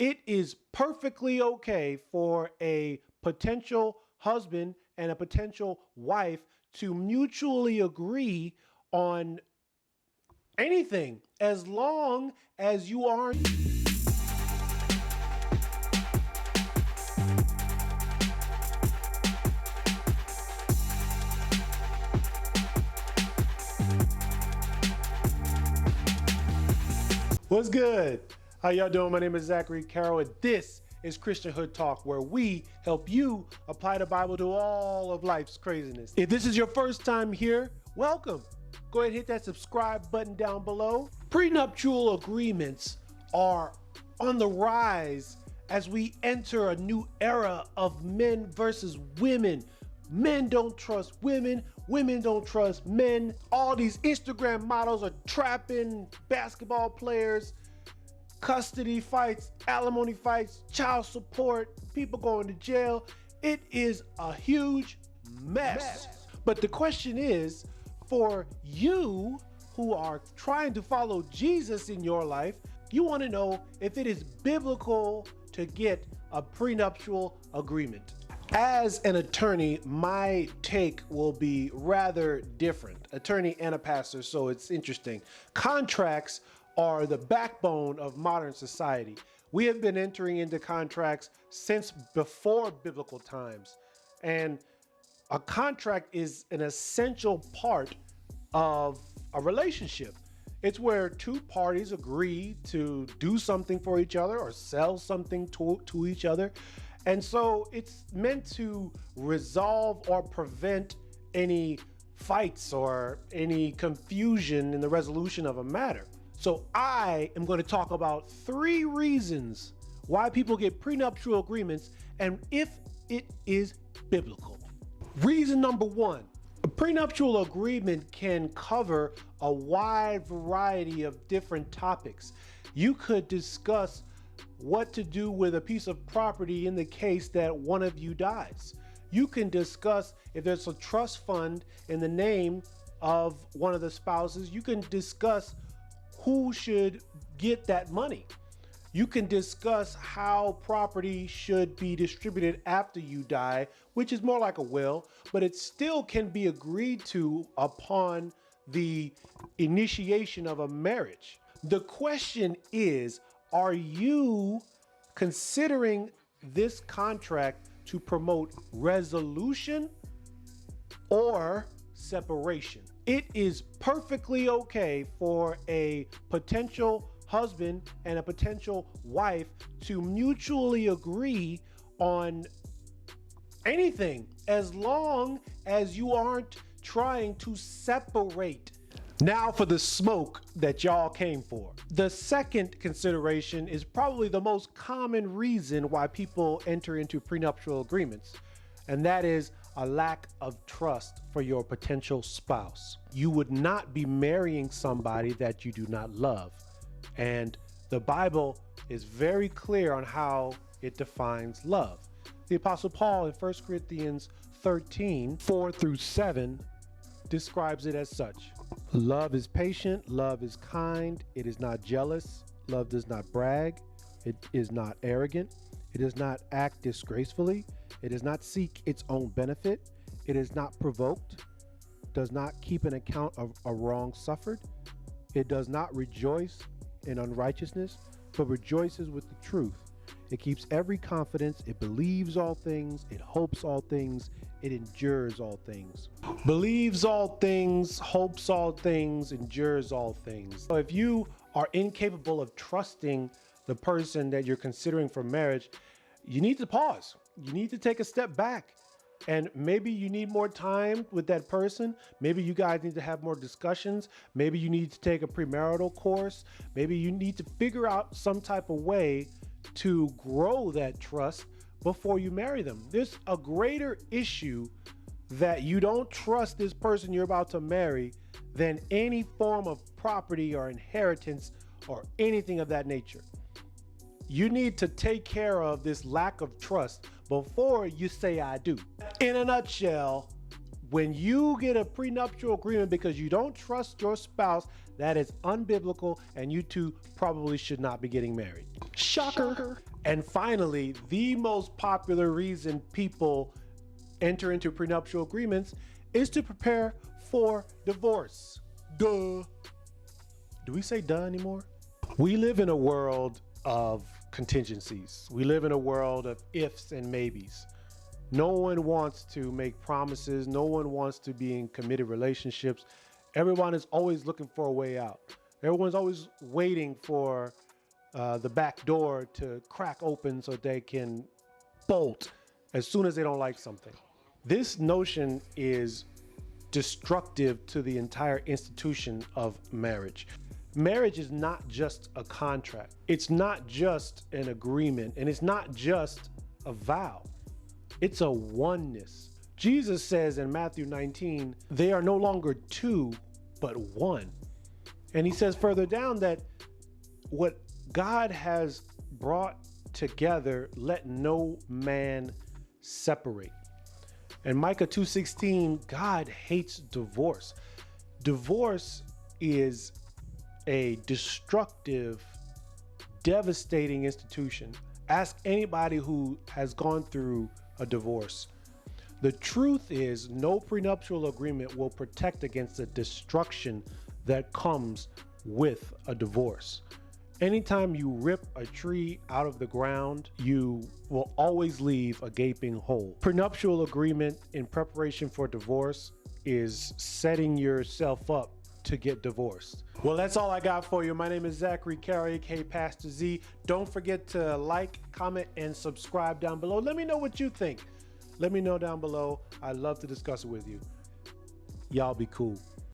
It is perfectly okay for a potential husband and a potential wife to mutually agree on anything as long as you aren't. What's good? How y'all doing? My name is Zachary, Carroll, and this is Christian Hood Talk, where we help you apply the Bible to all of life's craziness. If this is your first time here, welcome. Go ahead and hit that subscribe button down below. Prenuptial agreements are on the rise as we enter a new era of men versus women. Men don't trust women, women don't trust men. All these Instagram models are trapping basketball players, custody fights, alimony fights, child support, people going to jail. It is a huge mess. But the question is, for you who are trying to follow Jesus in your life, you want to know if it is biblical to get a prenuptial agreement. As an attorney, my take will be rather different. Attorney and a pastor, so it's interesting. Contracts are the backbone of modern society. We have been entering into contracts since before biblical times. And a contract is an essential part of a relationship. It's where two parties agree to do something for each other or sell something to each other. And so it's meant to resolve or prevent any fights or any confusion in the resolution of a matter. So I am going to talk about 3 reasons why people get prenuptial agreements and if it is biblical. Reason number 1, a prenuptial agreement can cover a wide variety of different topics. You could discuss what to do with a piece of property in the case that one of you dies. You can discuss if there's a trust fund in the name of one of the spouses. You can discuss who should get that money. You can discuss how property should be distributed after you die, which is more like a will, but it still can be agreed to upon the initiation of a marriage. The question is, are you considering this contract to promote resolution or separation? It is perfectly okay for a potential husband and a potential wife to mutually agree on anything as long as you aren't trying to separate. Now for the smoke that y'all came for. The second consideration is probably the most common reason why people enter into prenuptial agreements, and that is a lack of trust for your potential spouse. You would not be marrying somebody that you do not love. And the Bible is very clear on how it defines love. The Apostle Paul in 1 Corinthians 13, 4-7 describes it as such. Love is patient, love is kind, it is not jealous, love does not brag, it is not arrogant, it does not act disgracefully, it does not seek its own benefit, it is not provoked, does not keep an account of a wrong suffered, it does not rejoice in unrighteousness, but rejoices with the truth. It keeps every confidence, it believes all things, it hopes all things, it endures all things. Believes all things, hopes all things, endures all things. So if you are incapable of trusting the person that you're considering for marriage, you need to pause. You need to take a step back. And maybe you need more time with that person. Maybe you guys need to have more discussions. Maybe you need to take a premarital course. Maybe you need to figure out some type of way to grow that trust before you marry them. There's a greater issue that you don't trust this person you're about to marry than any form of property or inheritance or anything of that nature. You need to take care of this lack of trust before you say I do. In a nutshell, When you get a prenuptial agreement because you don't trust your spouse, that is unbiblical, and you two probably should not be getting married. Shocker. And finally, the most popular reason people enter into prenuptial agreements is to prepare for divorce. Duh. Do we say duh anymore? We live in a world of contingencies. We live in a world of ifs and maybes. No one wants to make promises. No one wants to be in committed relationships. Everyone is always looking for a way out. Everyone's always waiting for the back door to crack open so they can bolt as soon as they don't like something. This notion is destructive to the entire institution of marriage. Marriage is not just a contract. It's not just an agreement, and it's not just a vow. It's a oneness. Jesus says in Matthew 19, they are no longer two, but one. And he says further down that what God has brought together, let no man separate. And Micah 2:16, God hates divorce. Divorce is a destructive, devastating institution. Ask anybody who has gone through a divorce. The truth is, no prenuptial agreement will protect against the destruction that comes with a divorce. Anytime you rip a tree out of the ground, you will always leave a gaping hole. Prenuptial agreement in preparation for divorce is setting yourself up to get divorced. Well, that's all I got for you. My name is Zachary, Carroll, aka Pastor Z. Don't forget to like, comment, and subscribe down below. Let me know what you think. Let me know down below. I'd love to discuss it with you. Y'all be cool.